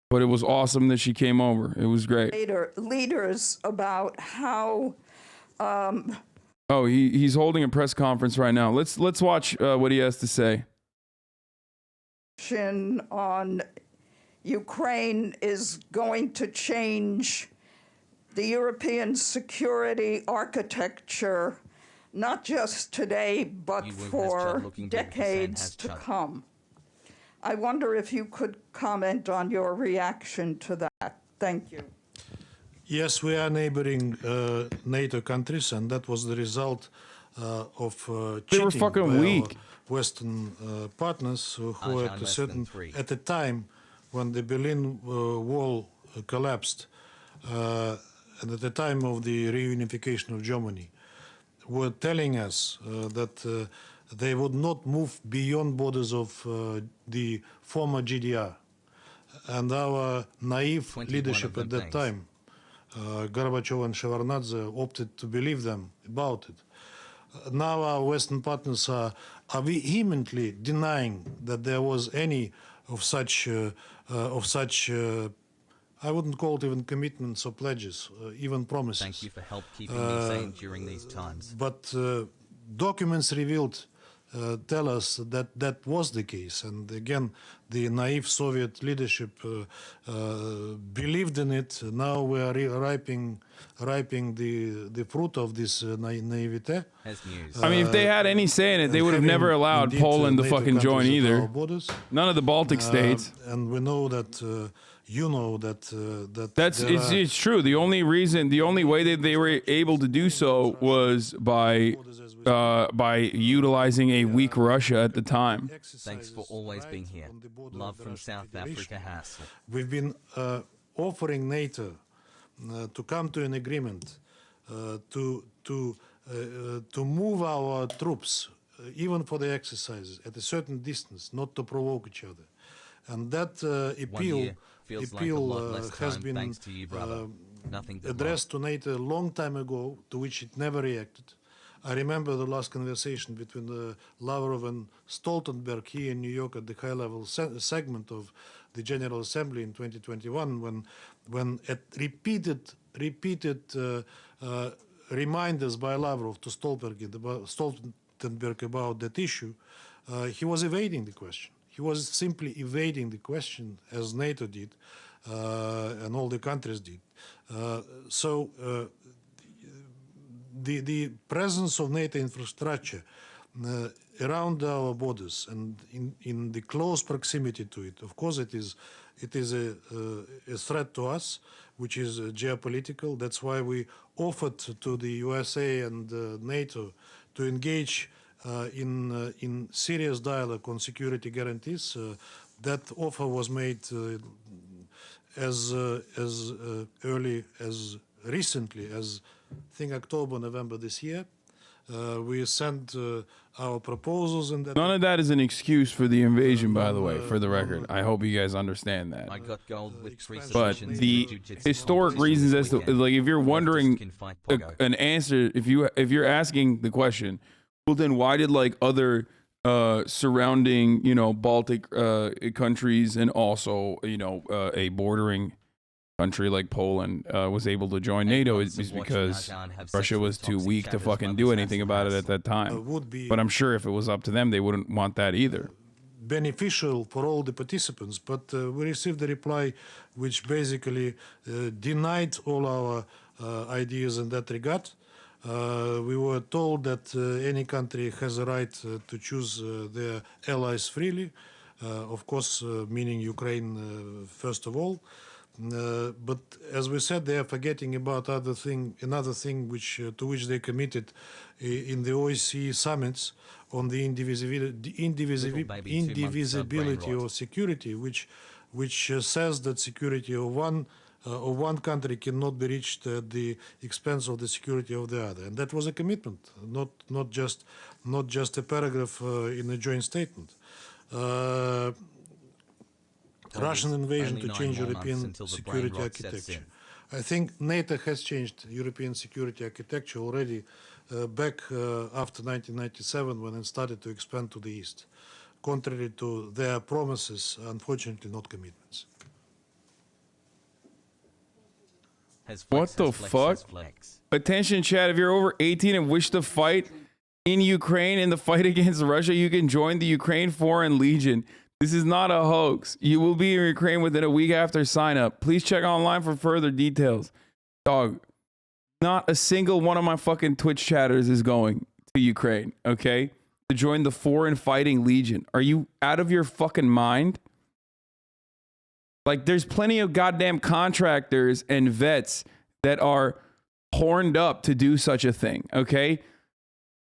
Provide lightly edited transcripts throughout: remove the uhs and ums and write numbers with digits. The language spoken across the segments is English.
But it was awesome that she came over. It was great. Leaders about how. Oh, he's holding a press conference right now. Let's watch what he has to say. On Ukraine is going to change the European security architecture, not just today, but for decades to come. I wonder if you could comment on your reaction to that. Thank you. Yes, we are neighboring NATO countries, and that was the result of cheating by our Western partners who at the time when the Berlin Wall collapsed, and at the time of the reunification of Germany, were telling us that they would not move beyond borders of the former GDR. And our naive leadership at that time, Gorbachev and Shevardnadze, opted to believe them about it. Now our Western partners are vehemently denying that there was any of such I wouldn't call it even commitments or pledges, even promises. Thank you for help keeping me sane during these times. But documents revealed tell us that that was the case. And again, the naive Soviet leadership believed in it. Now we are ripening the fruit of this naivete. I mean, if they had any say in it, they would have never allowed Poland to fucking join either. None of the Baltic states. And we know that it's true. The only way that they were able to do so was by utilizing a weak Russia at the time. Thanks for always being here. Love from South Africa, Hassel. We've been offering NATO to come to an agreement to move our troops, even for the exercises, at a certain distance, not to provoke each other. And that appeal has been addressed to NATO a long time ago, to which it never reacted. I remember the last conversation between Lavrov and Stoltenberg here in New York at the high-level segment of the General Assembly in 2021, when at repeated reminders by Lavrov to Stoltenberg about that issue, he was evading the question. He was simply evading the question, as NATO did, and all the countries did. The presence of NATO infrastructure around our borders and in the close proximity to it, of course, it is a threat to us, which is geopolitical. That's why we offered to the USA and NATO to engage in serious dialogue on security guarantees. That offer was made as early as recently as I think October, November this year. We sent our proposals, and none of that is an excuse for the invasion, by the way, for the record. I hope you guys understand that. I got gold with but the historic reasons as to, like, if you're wondering an answer, if you're asking the question, well, then why did like other surrounding, Baltic countries and also, a bordering country like Poland was able to join NATO is because Russia was too weak to fucking do anything about it at that time. But I'm sure if it was up to them, they wouldn't want that either. Beneficial for all the participants, but we received a reply which basically denied all our ideas in that regard. We were told that any country has a right to choose their allies freely, of course, meaning Ukraine first of all. But as we said, they are forgetting about another thing which to which they committed in the OSCE summits on the indivisibility of security, which says that security of one country cannot be reached at the expense of the security of the other, and that was a commitment, not just a paragraph in a joint statement. Russian invasion to change European security architecture. I think NATO has changed European security architecture already back after 1997 when it started to expand to the east, contrary to their promises, unfortunately not commitments. What the fuck? Attention, chat. If you're over 18 and wish to fight in Ukraine in the fight against Russia, you can join the Ukraine Foreign Legion. This is not a hoax. You will be in Ukraine within a week after sign up. Please check online for further details. Dog, not a single one of my fucking Twitch chatters is going to Ukraine, okay? To join the Foreign Fighting Legion. Are you out of your fucking mind? Like, there's plenty of goddamn contractors and vets that are horned up to do such a thing, okay?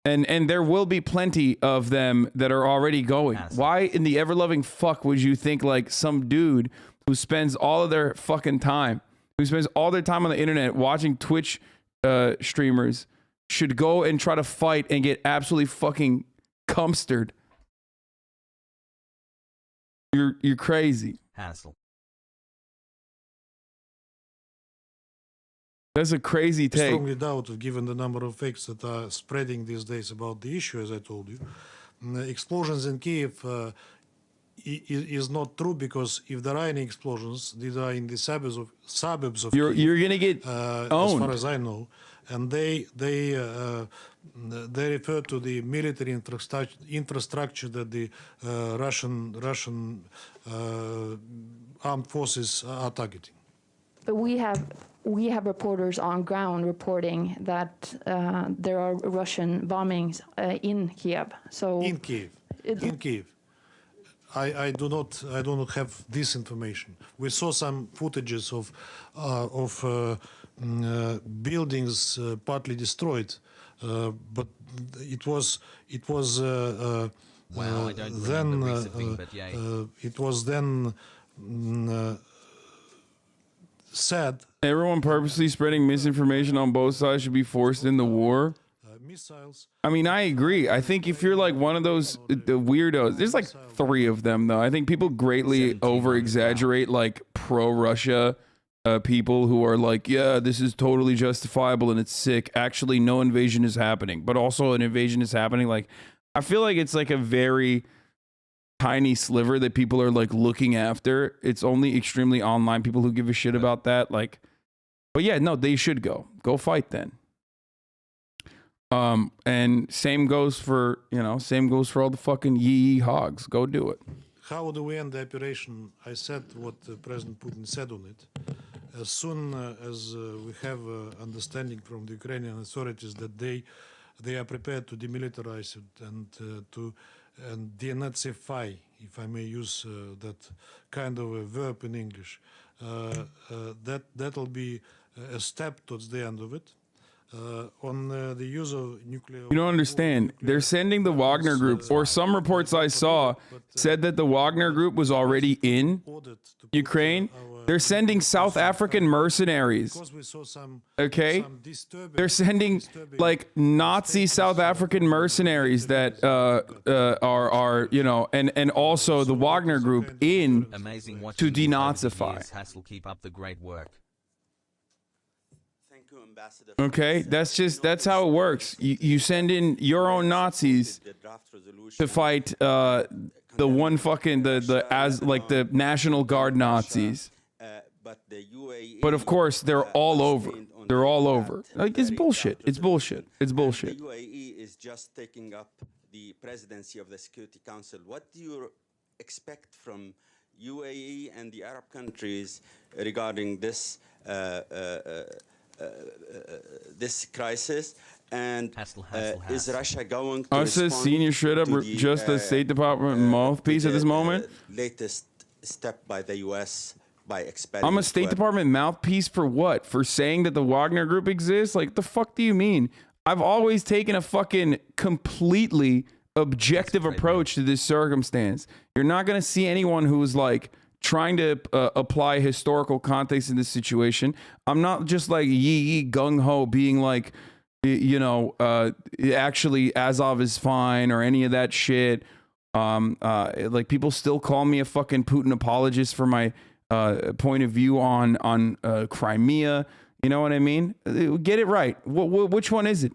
And there will be plenty of them that are already going. Why in the ever-loving fuck would you think like some dude who spends all of their fucking time, who spends all their time on the internet watching Twitch streamers should go and try to fight and get absolutely fucking cumstered? You're crazy. Hassle. That's a crazy take. I strongly doubt, given the number of fakes that are spreading these days about the issue, as I told you. Explosions in Kiev is not true, because if there are any explosions, these are in the suburbs of Kiev. You're gonna get owned. As far as I know, and they refer to the military infrastructure that the Russian armed forces are targeting. But we have reporters on ground reporting that there are Russian bombings in Kiev. So in Kiev. I do not have this information. We saw some footages of buildings partly destroyed, but it was Well, I don't then remember recently, but yeah. it was then said Everyone purposely spreading misinformation on both sides should be forced in the war. missiles. I mean, I agree. I think if you're like one of those weirdos, there's like 3 of them though. I think people greatly over exaggerate like pro-Russia people who are like, yeah, this is totally justifiable and it's sick. Actually, no invasion is happening, but also an invasion is happening. Like, I feel like it's like a very tiny sliver that people are like looking after. It's only extremely online people who give a shit about that. Like, but yeah, no, they should go fight then. And same goes for all the fucking yee hogs. Go do it. How do we end the operation? I said what President Putin said on it. As soon as we have understanding from the Ukrainian authorities that they are prepared to demilitarize it and to denazify, if I may use that kind of a verb in English, that'll be a step towards the end of it. On the use of nuclear... You don't understand. They're sending the Wagner Group, or some reports I saw said that the Wagner Group was already in Ukraine. They're sending South African mercenaries. Okay? They're sending like Nazi South African mercenaries that are and also the Wagner Group in to denazify. Hassle, keep up the great work. Okay, that's how it works. You send in your own Nazis to fight the National Guard Nazis. But of course, they're all over. They're all over. Like, it's bullshit. It's bullshit. It's bullshit. The UAE is just taking up the presidency of the Security Council. What do you expect from UAE and the Arab countries regarding this this crisis? And is Russia going to Us as senior straight up just the State Department mouthpiece at this moment? Latest step by the U.S. by expanding. I'm a State Department mouthpiece for what? For saying that the Wagner Group exists? Like, the fuck do you mean? I've always taken a fucking completely objective approach to this circumstance. You're not going to see anyone who's like trying to apply historical context in this situation. I'm not just like yee gung-ho being like, actually Azov is fine or any of that shit. Like, people still call me a fucking Putin apologist for my point of view on Crimea. You know what I mean? Get it right. Which one is it?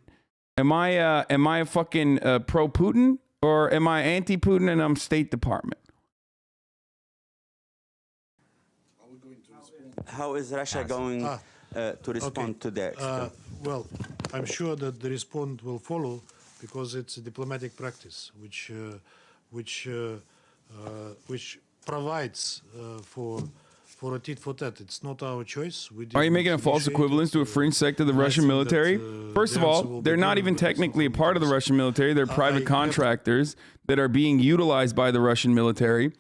Am I a fucking pro-Putin, or am I anti-Putin and I'm State Department? How is Russia going to respond to the expert? Well, I'm sure that the response will follow because it's a diplomatic practice which provides for a tit for tat. It's not our choice. Are you making a false equivalence to a fringe sect of the Russian military? First of all, they're not even technically a part of the Russian military. They're private contractors that are being utilized by the Russian military.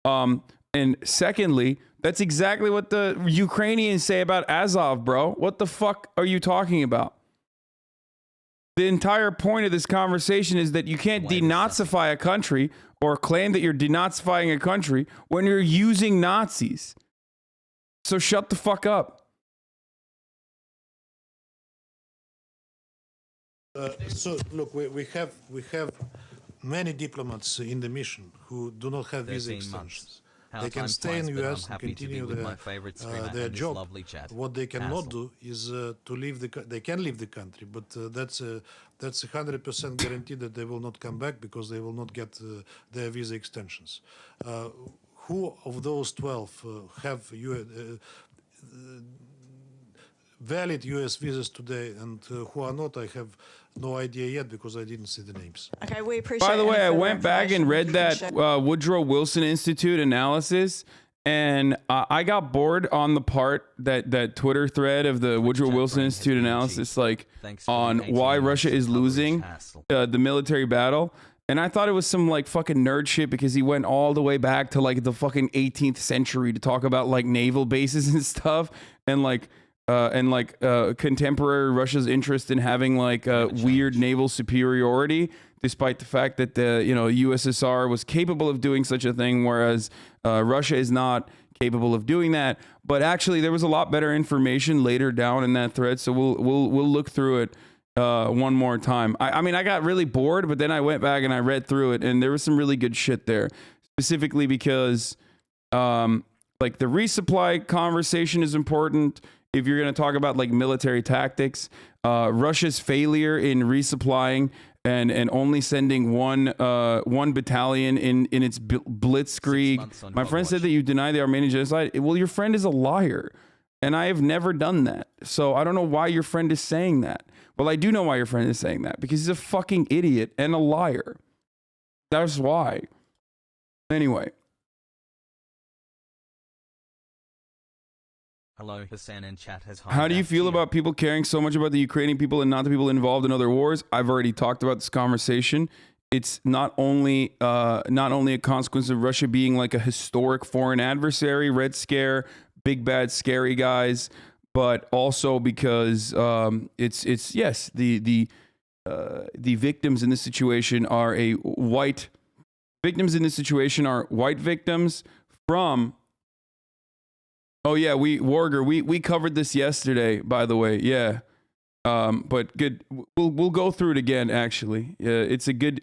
And secondly, that's exactly what the Ukrainians say about Azov, bro. What the fuck are you talking about? The entire point of this conversation is that you can't denazify a country or claim that you're denazifying a country when you're using Nazis. So shut the fuck up. So look, we have many diplomats in the mission who do not have visa extensions. They can stay in the US and continue their job. What they cannot do is to leave they can leave the country, but that's a 100% guarantee that they will not come back because they will not get their visa extensions. Who of those 12 have valid US visas today and who are not, I have no idea yet because I didn't see the names. Okay, we appreciate. By the way, I went back and read that Woodrow Wilson Institute analysis, and I got bored on the part that Twitter thread of the Woodrow Wilson Institute analysis, like on why Russia is losing the military battle. And I thought it was some like fucking nerd shit because he went all the way back to like the fucking 18th century to talk about like naval bases and stuff, and contemporary Russia's interest in having like weird naval superiority, despite the fact that the USSR was capable of doing such a thing, whereas Russia is not capable of doing that. But actually, there was a lot better information later down in that thread, so we'll look through it one more time. I mean, I got really bored, but then I went back and I read through it, and there was some really good shit there, specifically because like the resupply conversation is important. If you're going to talk about like military tactics, Russia's failure in resupplying and only sending one battalion in its blitzkrieg. My friend said that you deny the Armenian genocide. Well, your friend is a liar, and I have never done that. So I don't know why your friend is saying that. Well, I do know why your friend is saying that, because he's a fucking idiot and a liar. That's why. Anyway. Hello, Hassan in chat has How do you feel about people caring so much about the Ukrainian people and not the people involved in other wars? I've already talked about this conversation. It's not only a consequence of Russia being like a historic foreign adversary, Red Scare, big bad scary guys, but also because it's yes, the victims in this situation are white victims from. Oh yeah, Warger, we covered this yesterday, by the way. Yeah, but good. We'll go through it again. Actually, it's a good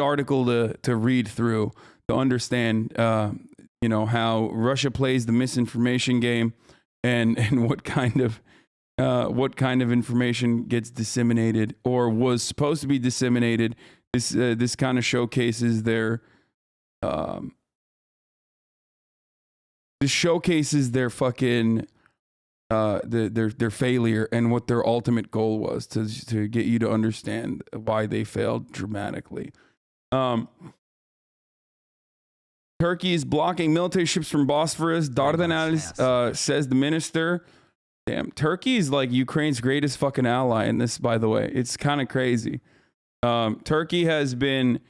article to read through to understand. How Russia plays the misinformation game, and what kind of information gets disseminated or was supposed to be disseminated. This kind of showcases their. This showcases their fucking their failure and what their ultimate goal was to get you to understand why they failed dramatically. Turkey is blocking military ships from Bosphorus. Dardanelles, says the minister. Damn, Turkey is like Ukraine's greatest fucking ally in this, by the way. It's kind of crazy. Turkey has been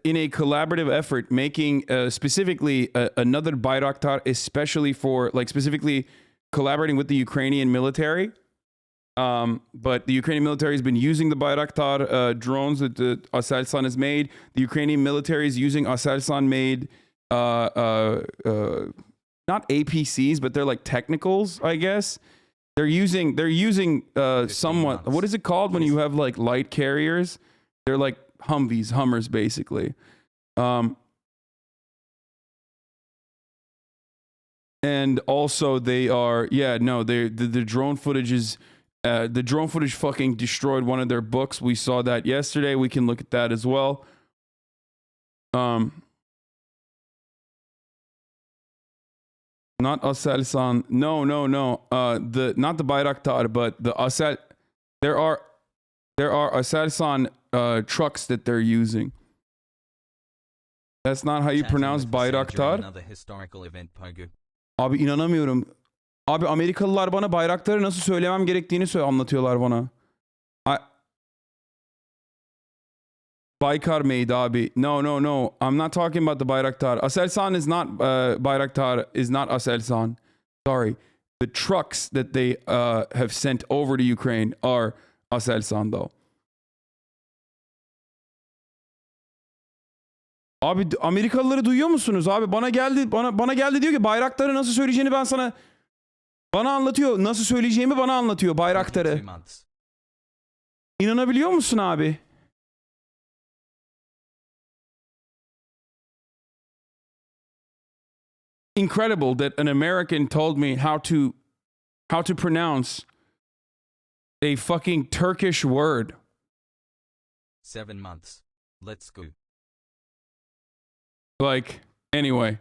in a collaborative effort, making specifically another Bayraktar, especially specifically collaborating with the Ukrainian military. But the Ukrainian military has been using the Bayraktar drones that Aselsan has made. The Ukrainian military is using Aselsan-made, not APCs, but they're like technicals, I guess. They're using somewhat. What is it called when you have like light carriers? They're like Hummers, basically. And also they are, the drone footage is, the drone footage fucking destroyed one of their books. We saw that yesterday. We can look at that as well. Not Aselsan. No. Not the Bayraktar, but the Asel. There are Aselsan trucks that they're using. That's not how you pronounce Bayraktar. Abi inanamıyorum. Abi Amerikalılar bana Bayraktar'ı nasıl söylemem gerektiğini anlatıyorlar bana. Baykar made abi. No. I'm not talking about the Bayraktar. Aselsan is not Bayraktar is not Aselsan. Sorry. The trucks that they have sent over to Ukraine are Aselsan though. Abi Amerikalıları duyuyor musunuz abi? Bana geldi diyor ki Bayraktar'ı nasıl söyleyeceğini bana anlatıyor. Nasıl söyleyeceğimi bana anlatıyor Bayraktar'ı. İnanabiliyor musun abi? Incredible that an American told me how to pronounce a fucking Turkish word. 7 months. Let's go. Like, anyway,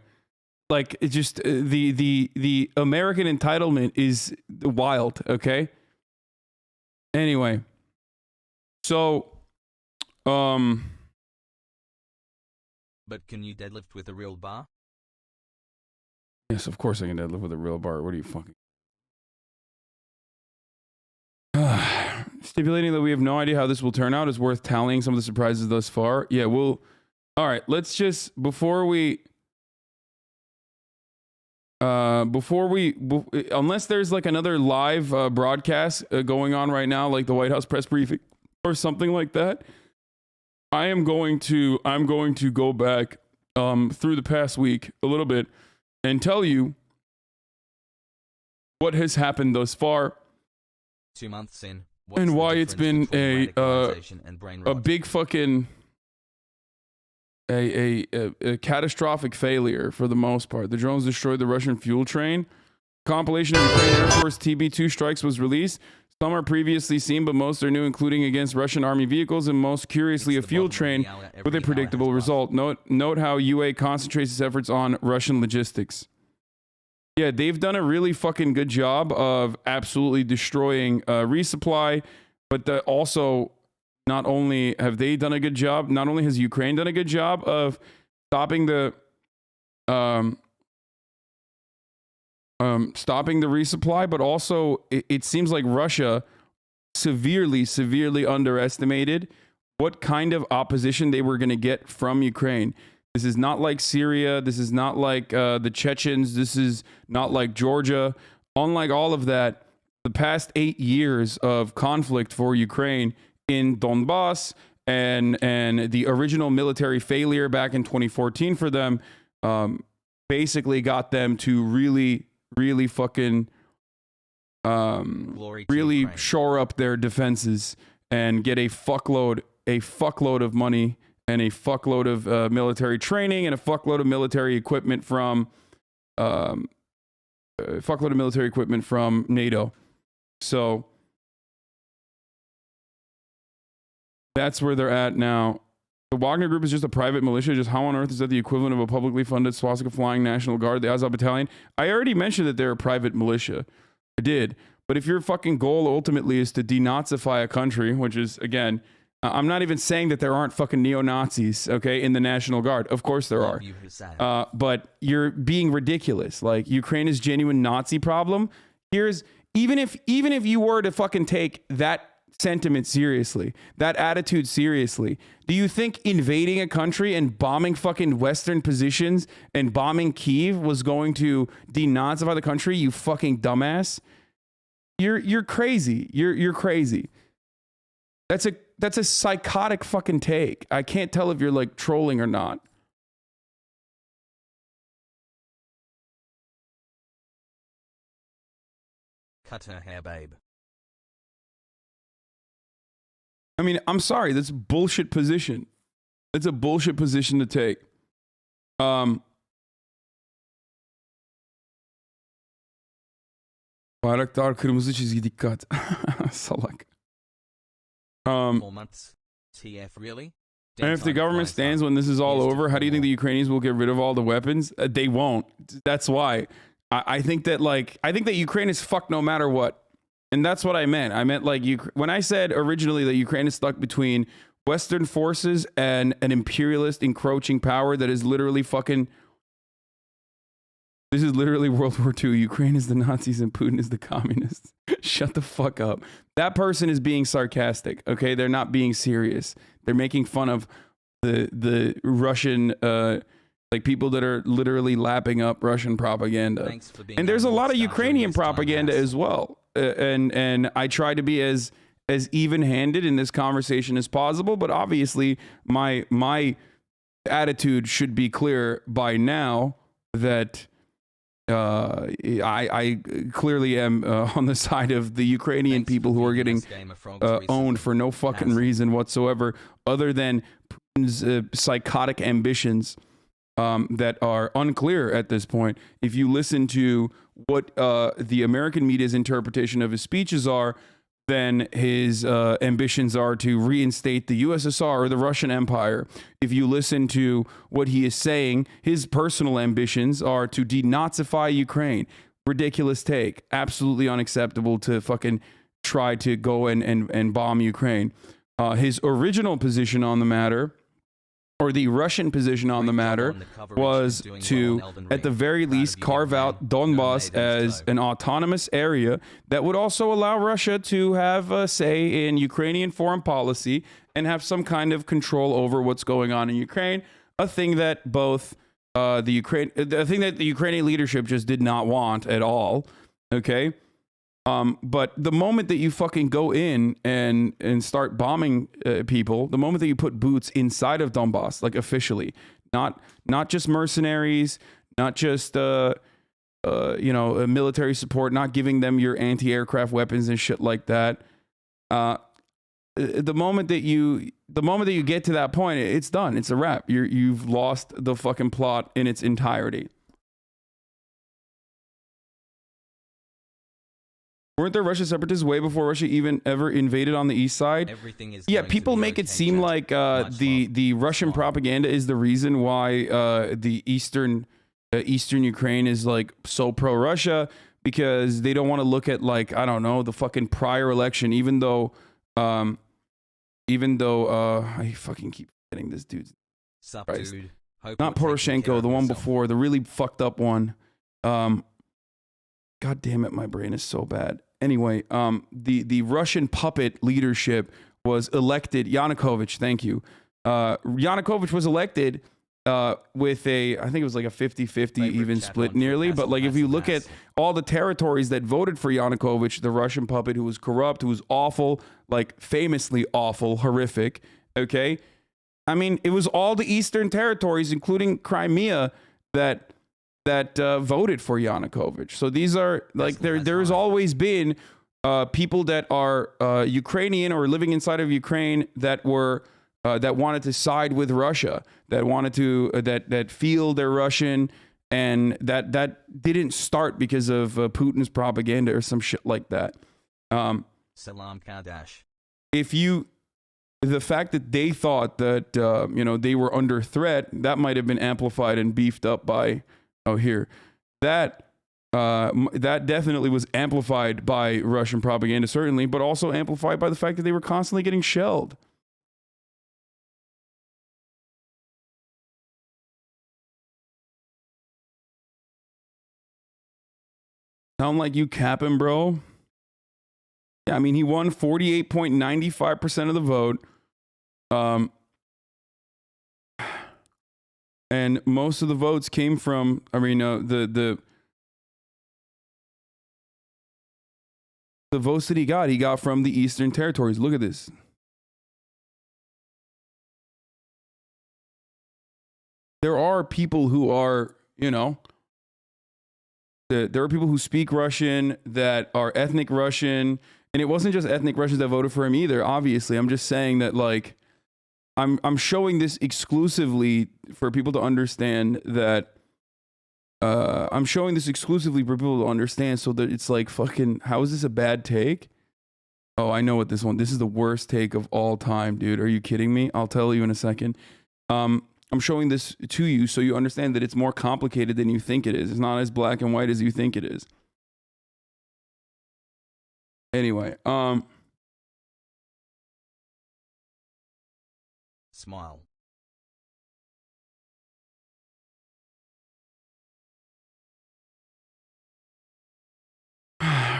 like it just the American entitlement is wild. Okay. Anyway, so But can you deadlift with a real bar? Yes, of course I can deadlift with a real bar. What are you fucking? Stipulating that we have no idea how this will turn out is worth tallying some of the surprises thus far. Yeah, we'll. All right, let's just unless there's like another live broadcast going on right now, like the White House press briefing or something like that. I'm going to go back through the past week a little bit and tell you what has happened thus far. 2 months in. And why it's been a big fucking a catastrophic failure for the most part. The drones destroyed the Russian fuel train. Compilation of Ukraine Air Force TB2 strikes was released. Some are previously seen, but most are new, including against Russian army vehicles, and most curiously a fuel train with a predictable result. Note how UA concentrates its efforts on Russian logistics. Yeah, they've done a really fucking good job of absolutely destroying resupply, but also not only have they done a good job, not only has Ukraine done a good job of stopping the resupply, but also it seems like Russia severely underestimated what kind of opposition they were going to get from Ukraine. This is not like Syria. This is not like the Chechens. This is not like Georgia. Unlike all of that, the past 8 years of conflict for Ukraine in Donbass and the original military failure back in 2014 for them basically got them to really fucking really shore up their defenses and get a fuckload of money and a fuckload of military training and a fuckload of military equipment from NATO. So that's where they're at now. The Wagner Group is just a private militia. Just how on earth is that the equivalent of a publicly funded swastika flying National Guard, the Azov Battalion? I already mentioned that they're a private militia. I did. But if your fucking goal ultimately is to denazify a country, which is, again, I'm not even saying that there aren't fucking neo-Nazis, okay, in the National Guard. Of course there are. But you're being ridiculous. Like, Ukraine's genuine Nazi problem. Even if you were to fucking take that sentiment seriously, that attitude seriously, do you think invading a country and bombing fucking Western positions and bombing Kyiv was going to denazify the country, you fucking dumbass? You're crazy. You're crazy. That's a psychotic fucking take. I can't tell if you're like trolling or not. Cut her hair, babe. I mean, I'm sorry. That's a bullshit position. That's a bullshit position to take. Bayraktar kırmızı çizgi dikkat. Salak. 4 months. TF, really? And if the government stands when this is all over, how do you think the Ukrainians will get rid of all the weapons? They won't. That's why. I think that Ukraine is fucked no matter what. And that's what I meant. I meant like when I said originally that Ukraine is stuck between Western forces and an imperialist encroaching power that is literally fucking. This is literally World War II. Ukraine is the Nazis and Putin is the communists. Shut the fuck up. That person is being sarcastic. Okay, they're not being serious. They're making fun of the Russian like people that are literally lapping up Russian propaganda. And there's a lot of Ukrainian propaganda as well. And I try to be as even-handed in this conversation as possible, but obviously my attitude should be clear by now that I clearly am on the side of the Ukrainian people who are getting owned for no fucking reason whatsoever, other than Putin's psychotic ambitions that are unclear at this point. If you listen to what the American media's interpretation of his speeches are, then his ambitions are to reinstate the USSR or the Russian Empire. If you listen to what he is saying, his personal ambitions are to denazify Ukraine. Ridiculous take. Absolutely unacceptable to fucking try to go and bomb Ukraine. His original position on the matter, or the Russian position on the matter, was to, at the very least, carve out Donbass as an autonomous area that would also allow Russia to have a say in Ukrainian foreign policy and have some kind of control over what's going on in Ukraine. A thing that both the Ukrainian leadership just did not want at all. Okay. But the moment that you fucking go in and start bombing people, the moment that you put boots inside of Donbass, like officially, not just mercenaries, not just military support, not giving them your anti-aircraft weapons and shit like that. The moment that you get to that point, it's done. It's a wrap. You've lost the fucking plot in its entirety. Weren't there Russian separatists way before Russia even ever invaded on the east side? Yeah, people make it seem like the Russian propaganda is the reason why the eastern Ukraine is like so pro-Russia, because they don't want to look at, like, I don't know, the fucking prior election, even though I fucking keep getting this dude's Christ. Not Poroshenko, the one before, the really fucked up one. God damn it, my brain is so bad. Anyway, the Russian puppet leadership was elected. Yanukovych, thank you. Yanukovych was elected with I think it was like a 50-50 even split nearly. But like if you look at all the territories that voted for Yanukovych, the Russian puppet who was corrupt, who was awful, like famously awful, horrific, okay? I mean, it was all the eastern territories, including Crimea, that voted for Yanukovych. So these are like there's always been people that are Ukrainian or living inside of Ukraine that were that wanted to side with Russia, that wanted to that feel they're Russian, and that didn't start because of Putin's propaganda or some shit like that. Salam Kadash. The fact that they thought that they were under threat, that might have been amplified and beefed up by. Oh, here, that definitely was amplified by Russian propaganda, certainly, but also amplified by the fact that they were constantly getting shelled. Sound like you capping, bro? Yeah, I mean, he won 48.95% of the vote. And most of the votes came from, the votes that he got from the Eastern Territories. Look at this. There are people who are, there are people who speak Russian, that are ethnic Russian. And it wasn't just ethnic Russians that voted for him either, obviously. I'm just saying that, like, I'm showing this exclusively for people to understand that I'm showing this exclusively for people to understand, so that it's like, fucking, how is this a bad take? Oh, I know what this is the worst take of all time, dude. Are you kidding me? I'll tell you in a second. I'm showing this to you so you understand that it's more complicated than you think it is. It's not as black and white as you think it is. Anyway, Smile.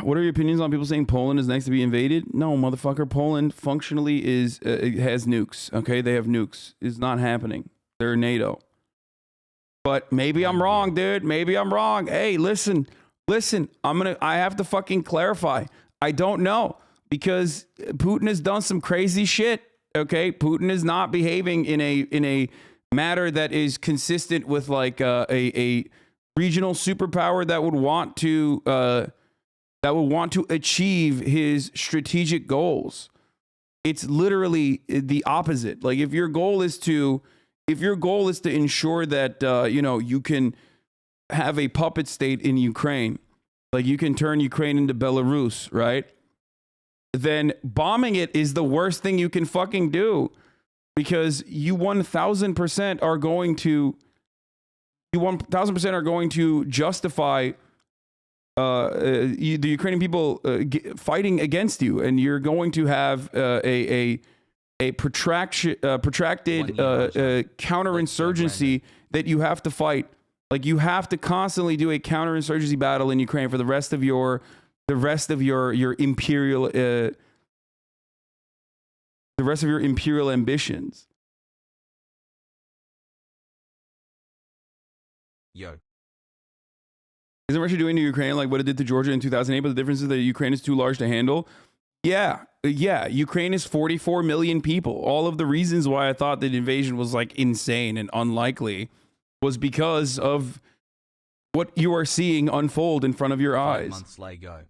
what are your opinions on people saying Poland is next to be invaded? No, motherfucker. Poland functionally is has nukes. Okay, they have nukes. It's not happening. They're NATO. But maybe I'm wrong, dude. Maybe I'm wrong. Hey, listen. I have to fucking clarify. I don't know because Putin has done some crazy shit. Okay, Putin is not behaving in a matter that is consistent with like a regional superpower that would want to achieve his strategic goals. It's literally the opposite. Like if your goal is to ensure that you can have a puppet state in Ukraine, like you can turn Ukraine into Belarus, right? Then bombing it is the worst thing you can fucking do, because you 1000% are going to justify the Ukrainian people fighting against you, and you're going to have a protracted counterinsurgency that you have to fight. Like you have to constantly do a counterinsurgency battle in Ukraine for the rest of your imperial ambitions. Yo. Isn't Russia doing to Ukraine like what it did to Georgia in 2008? But the difference is that Ukraine is too large to handle. Yeah. Ukraine is 44 million people. All of the reasons why I thought the invasion was like insane and unlikely was because of what you are seeing unfold in front of your 5 eyes. months later.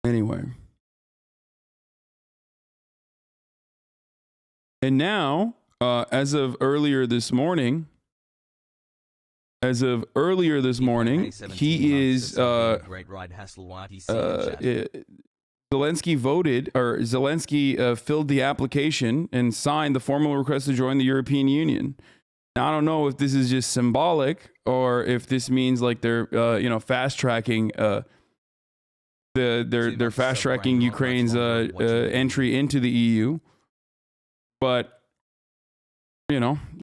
Anyway. And now, as of earlier this morning, he is Zelensky filled the application and signed the formal request to join the European Union. Now, I don't know if this is just symbolic or if this means like they're fast tracking they're fast tracking Ukraine's entry into the EU. But